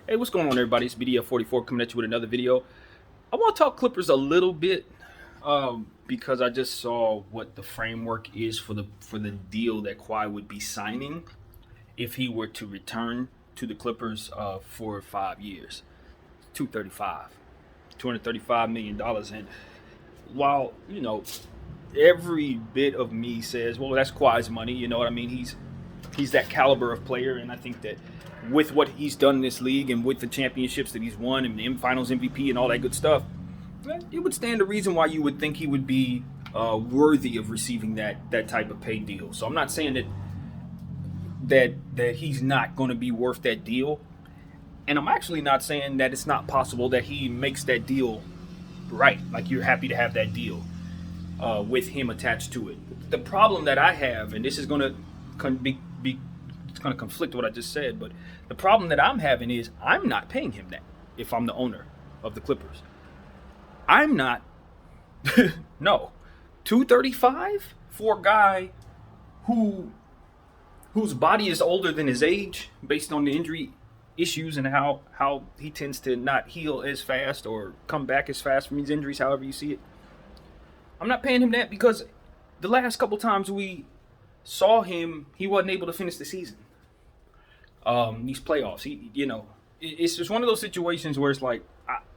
Hey, what's going on, everybody? It's BDF44 coming at you with another video. I want to talk Clippers a little bit because I just saw what the framework is for the deal that Kawhi would be signing if he were to return to the Clippers for 5 years. 235 million dollars. And while every bit of me says, well, that's Kawhi's money. You know what I mean? He's that caliber of player, and I think that with what he's done in this league and with the championships that he's won and the Finals MVP and all that good stuff, it would stand to reason why you would think he would be worthy of receiving that type of pay deal. So I'm not saying that he's not going to be worth that deal, and I'm actually not saying that it's not possible that he makes that deal right. Like, you're happy to have that deal with him attached to it. The problem that I have, and this is going to be it's going to conflict with what I just said, but the problem that I'm having is I'm not paying him that if I'm the owner of the Clippers. I'm not. No. 235 for a guy whose body is older than his age based on the injury issues and how he tends to not heal as fast or come back as fast from these injuries, however you see it. I'm not paying him that because the last couple times we saw him, he wasn't able to finish the season. These playoffs, it's just one of those situations where it's like,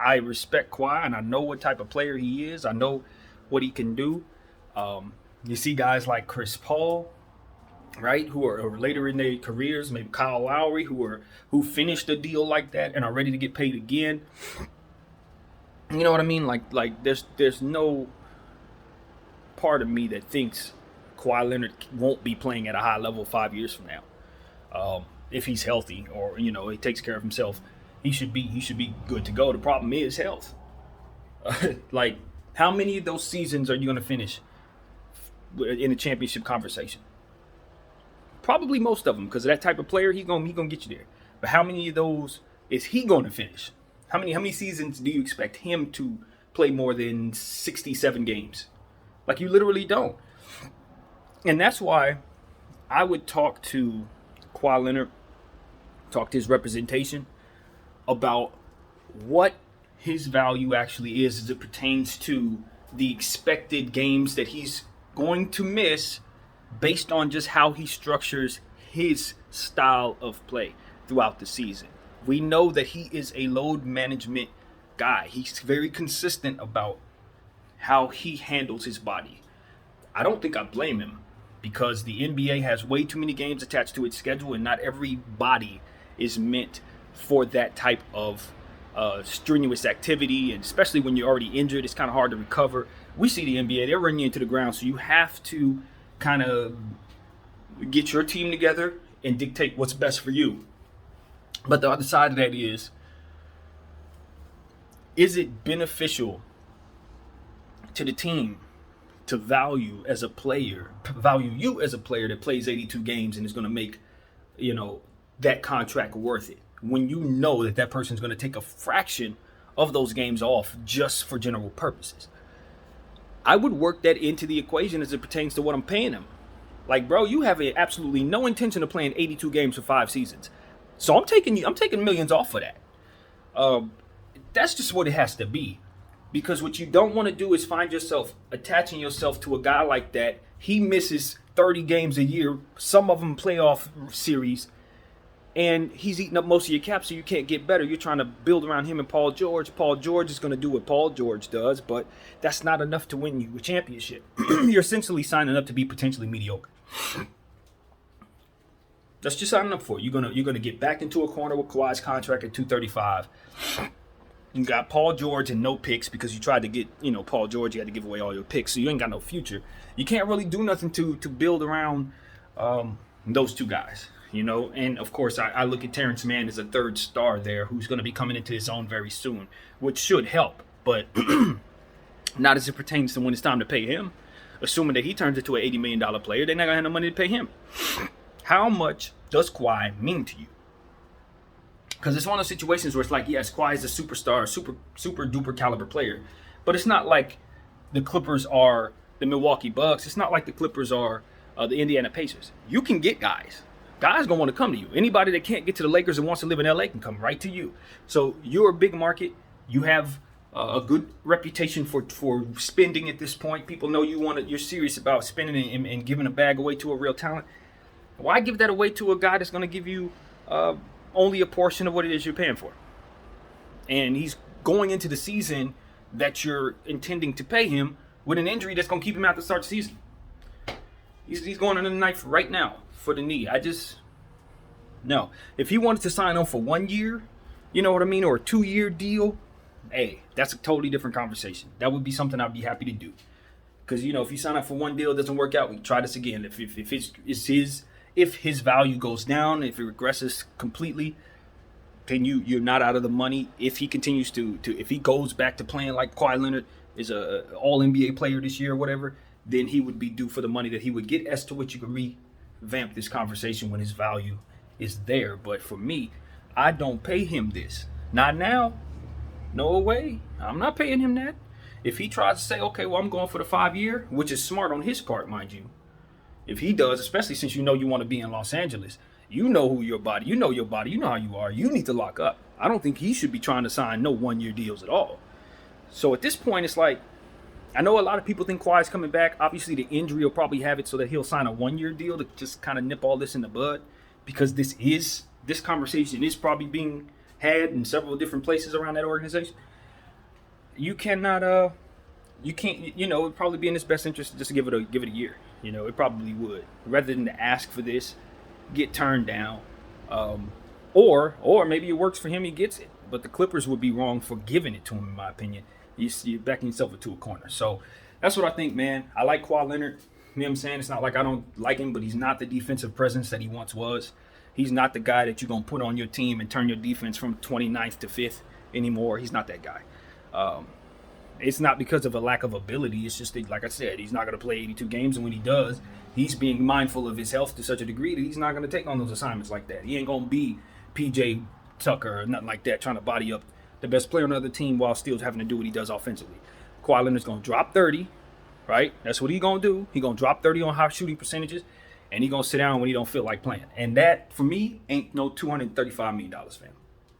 I respect Kawhi and I know what type of player he is. I know what he can do. You see guys like Chris Paul, right, who are later in their careers, maybe Kyle Lowry, who finished a deal like that and are ready to get paid again. You know what I mean? Like there's no part of me that thinks Kawhi Leonard won't be playing at a high level 5 years from now. If he's healthy or, he takes care of himself, he should be good to go. The problem is health. Like, how many of those seasons are you going to finish in a championship conversation? Probably most of them, because of that type of player, he's gonna get you there. But how many of those is he going to finish? How many seasons do you expect him to play more than 67 games? Like, you literally don't. And that's why I would talk to Kawhi Leonard, talk to his representation about what his value actually is as it pertains to the expected games that he's going to miss based on just how he structures his style of play throughout the season. We know that he is a load management guy. He's very consistent about how he handles his body. I don't think I blame him, because the NBA has way too many games attached to its schedule, and not every body is meant for that type of strenuous activity, and especially when you're already injured, it's kind of hard to recover. We see the NBA, they're running you into the ground, so you have to kind of get your team together and dictate what's best for you. But the other side of that is it beneficial to the team to value you as a player that plays 82 games and is going to make, that contract worth it, when you know that person's going to take a fraction of those games off just for general purposes? I would work that into the equation as it pertains to what I'm paying him. Like, bro, you have absolutely no intention of playing 82 games for 5 seasons. So I'm taking millions off for that. That's just what it has to be. Because what you don't want to do is find yourself attaching yourself to a guy like that. He misses 30 games a year, some of them playoff series, and he's eating up most of your cap, so you can't get better. You're trying to build around him and Paul George. Paul George is going to do what Paul George does, but that's not enough to win you a championship. You're essentially signing up to be potentially mediocre. That's just signing up for. You're gonna get back into a corner with Kawhi's contract at 235. You got Paul George and no picks because you tried to get, Paul George. You had to give away all your picks, so you ain't got no future. You can't really do nothing to build around those two guys, And of course, I look at Terrence Mann as a third star there, who's going to be coming into his own very soon, which should help, but not as it pertains to when it's time to pay him. Assuming that he turns into an $80 million player, they're not going to have no money to pay him. How much does Kawhi mean to you? Because it's one of those situations where it's like, yes, Kawhi is a superstar, super duper caliber player, but it's not like the Clippers are the Milwaukee Bucks. It's not like the Clippers are the Indiana Pacers. You can get guys. Guys gonna want to come to you. Anybody that can't get to the Lakers and wants to live in LA can come right to you. So you're a big market. You have a good reputation for spending at this point. People know you're serious about spending and giving a bag away to a real talent. Why give that away to a guy that's going to give you only a portion of what it is you're paying for? And he's going into the season that you're intending to pay him with an injury that's going to keep him out to start the season. He's going under the knife right now for the knee. No. If he wanted to sign on for 1 year, you know what I mean, or a 2-year deal, hey, that's a totally different conversation. That would be something I'd be happy to do. Because, if you sign up for one deal, it doesn't work out, we can try this again. If his value goes down, if it regresses completely, then you're not out of the money. If he continues if he goes back to playing like Kawhi Leonard is a all NBA player this year or whatever, then he would be due for the money that he would get, as to which you can revamp this conversation when his value is there. But for me, I don't pay him this. Not now. No way. I'm not paying him that. If he tries to say, okay, well, I'm going for the 5-year, which is smart on his part, mind you. If he does, especially since you want to be in Los Angeles, you know your body, you know how you are. You need to lock up. I don't think he should be trying to sign no 1-year deals at all. So at this point, it's like, I know a lot of people think Kawhi's coming back. Obviously, the injury will probably have it so that he'll sign a 1-year deal to just kind of nip all this in the bud, because this conversation is probably being had in several different places around that organization. You cannot, it'd probably be in his best interest just to give it a year. It probably would, rather than to ask for this, get turned down, or maybe it works for him, he gets it. But the Clippers would be wrong for giving it to him, in my opinion. You're backing yourself into a corner. So that's what I think, man. I like Kawhi Leonard. You know what I'm saying? It's not like I don't like him, but he's not the defensive presence that he once was. He's not the guy that you're going to put on your team and turn your defense from 29th to 5th anymore. He's not that guy. It's not because of a lack of ability. It's just that, like I said, he's not going to play 82 games. And when he does, he's being mindful of his health to such a degree that he's not going to take on those assignments like that. He ain't going to be PJ Tucker or nothing like that, trying to body up the best player on the other team while still having to do what he does offensively. Kawhi Leonard's going to drop 30, right? That's what he's going to do. He's going to drop 30 on high shooting percentages, and he's going to sit down when he don't feel like playing. And that, for me, ain't no $235 million, fam.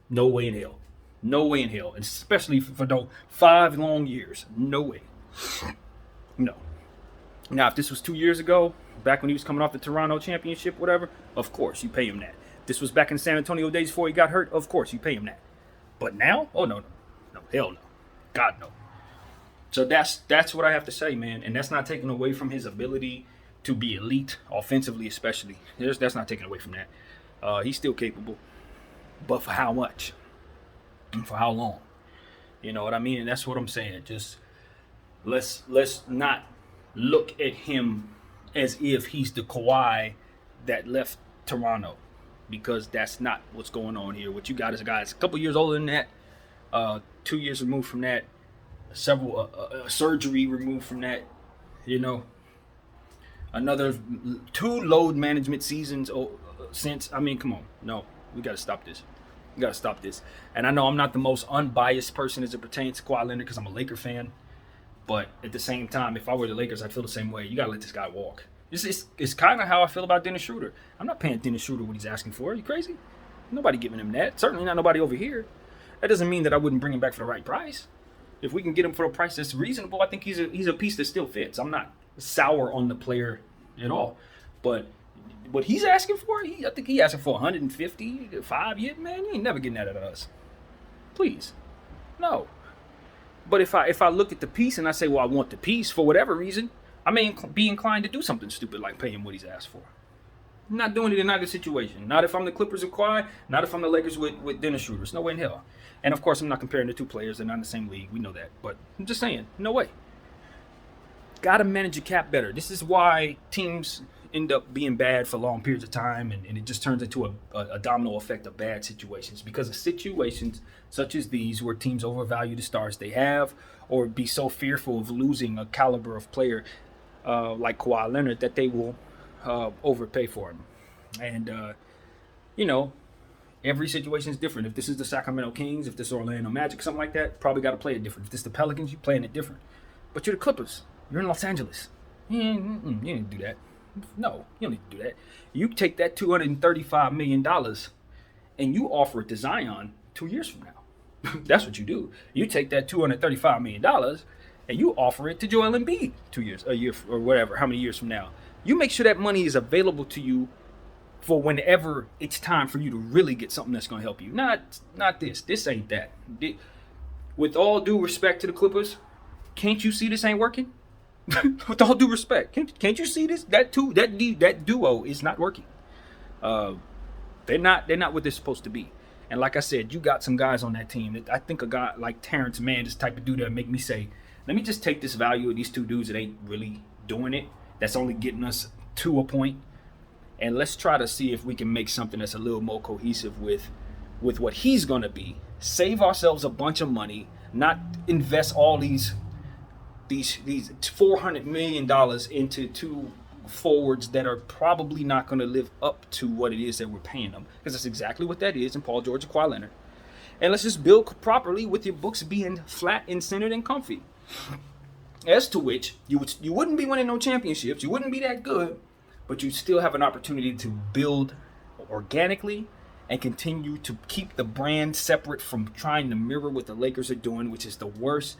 No way in hell. No way in hell. And especially for those 5 long years. No way. No. Now, if this was 2 years ago, back when he was coming off the Toronto championship, whatever, of course, you pay him that. This was back in San Antonio days before he got hurt, of course, you pay him that. But now? Oh, no. No, hell no. God, no. So that's what I have to say, man. And that's not taking away from his ability to be elite, offensively especially. That's not taken away from that. He's still capable. But for how much? And for how long? You know what I mean? And that's what I'm saying. Just let's not look at him as if he's the Kawhi that left Toronto, because that's not what's going on here. What you got is a guy that's a couple years older than that, 2 years removed from that, several surgery removed from that, another 2 load management seasons since. I mean, come on. No, we got to stop this. We got to stop this. And I know I'm not the most unbiased person as it pertains to Kawhi Leonard because I'm a Laker fan. But at the same time, if I were the Lakers, I'd feel the same way. You got to let this guy walk. It's kind of how I feel about Dennis Schroeder. I'm not paying Dennis Schroeder what he's asking for. Are you crazy? Nobody giving him that. Certainly not nobody over here. That doesn't mean that I wouldn't bring him back for the right price. If we can get him for a price that's reasonable, I think he's a piece that still fits. I'm not sour on the player at all. But what he's asking for, I think he asking for 150, 5 years. Man, you ain't never getting that out of us. Please. No. But if I look at the piece and I say, well, I want the piece for whatever reason, I may be inclined to do something stupid like pay him what he's asked for. I'm not doing it in either situation. Not if I'm the Clippers with Kawhi, not if I'm the Lakers with Dennis Schroeder. There's no way in hell. And of course, I'm not comparing the two players. They're not in the same league. We know that. But I'm just saying, no way. Got to manage your cap better. This is why teams end up being bad for long periods of time, and it just turns into a domino effect of bad situations, because of situations such as these where teams overvalue the stars they have, or be so fearful of losing a caliber of player like Kawhi Leonard that they will overpay for him. And, every situation is different. If this is the Sacramento Kings, if this is Orlando Magic, something like that, probably got to play it different. If this is the Pelicans, you're playing it different. But you're the Clippers. You're in Los Angeles. You didn't do that. No, you don't need to do that. You take that $235 million and you offer it to Zion 2 years from now. That's what you do. You take that $235 million and you offer it to Joel Embiid a year, or whatever, how many years from now. You make sure that money is available to you for whenever it's time for you to really get something that's going to help you. Not this. This ain't that. With all due respect to the Clippers, can't you see this ain't working? With all due respect, can't you see this? That duo is not working. They're not what they're supposed to be. And like I said, you got some guys on that team. I think a guy like Terrence Mann is the type of dude that make me say, let me just take this value of these two dudes that ain't really doing it. That's only getting us to a point. And let's try to see if we can make something that's a little more cohesive with what he's going to be. Save ourselves a bunch of money, not invest all these $400 million into two forwards that are probably not going to live up to what it is that we're paying them. Because that's exactly what that is in Paul George and Kawhi Leonard. And let's just build properly with your books being flat and centered and comfy. As to which, you wouldn't be winning no championships. You wouldn't be that good. But you still have an opportunity to build organically and continue to keep the brand separate from trying to mirror what the Lakers are doing, which is the worst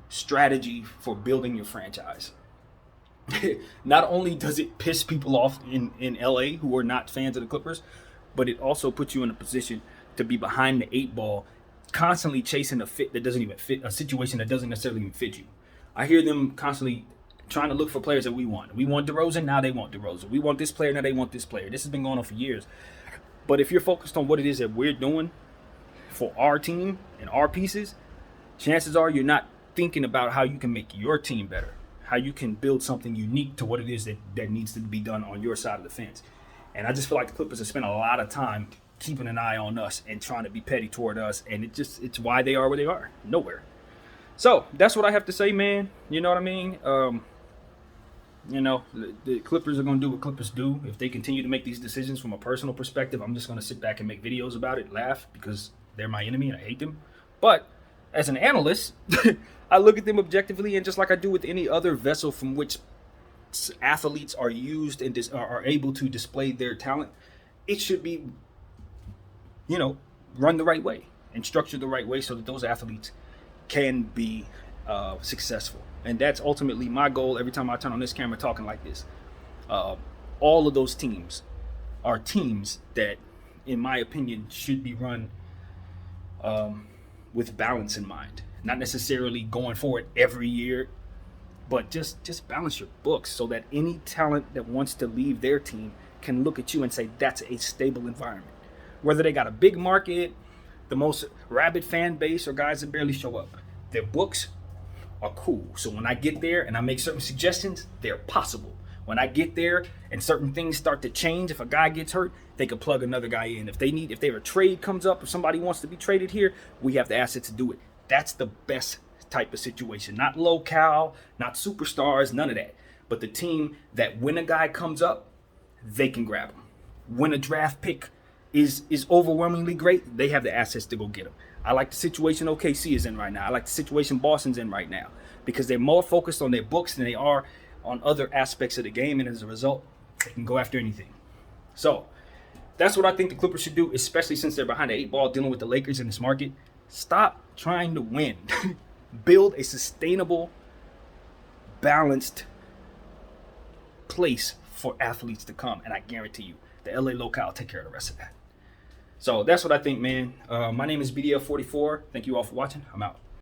strategy for building your franchise. Not only does it piss people off in LA who are not fans of the Clippers, but it also puts you in a position to be behind the eight ball, constantly chasing a fit that doesn't even fit, a situation that doesn't necessarily even fit you. I hear them constantly trying to look for players that we want. We want DeRozan, now they want DeRozan. We want this player, now they want this player. This has been going on for years. But if you're focused on what it is that we're doing for our team and our pieces, chances are you're not thinking about how you can make your team better, how you can build something unique to what it is that needs to be done on your side of the fence. And I just feel like the Clippers have spent a lot of time keeping an eye on us and trying to be petty toward us, and it's why they are where they are. Nowhere. So that's what I have to say, man. You know what I mean? The Clippers are going to do what Clippers do. If they continue to make these decisions from a personal perspective, I'm just going to sit back and make videos about it, laugh, because they're my enemy and I hate them. But as an analyst, I look at them objectively, and just like I do with any other vessel from which athletes are used and are able to display their talent, it should be, run the right way and structured the right way so that those athletes can be successful. And that's ultimately my goal every time I turn on this camera talking like this. All of those teams are teams that, in my opinion, should be run with balance in mind. Not necessarily going for it every year, but just balance your books so that any talent that wants to leave their team can look at you and say, that's a stable environment. Whether they got a big market, the most rabid fan base, or guys that barely show up, their books are cool. So when I get there and I make certain suggestions, they're possible. When I get there and certain things start to change, if a guy gets hurt, they can plug another guy in. If a trade comes up, if somebody wants to be traded here, we have the assets to do it. That's the best type of situation. Not low-cal, not superstars, none of that. But the team that when a guy comes up, they can grab him. When a draft pick is overwhelmingly great, they have the assets to go get him. I like the situation OKC is in right now. I like the situation Boston's in right now, because they're more focused on their books than they are on other aspects of the game, and as a result, they can go after anything. So that's what I think the Clippers should do, especially since they're behind the eight ball dealing with the Lakers in this market. Stop trying to win. Build a sustainable, balanced place for athletes to come, and I guarantee you, the LA locale will take care of the rest of that. So that's what I think, man. My name is BDF44. Thank you all for watching. I'm out.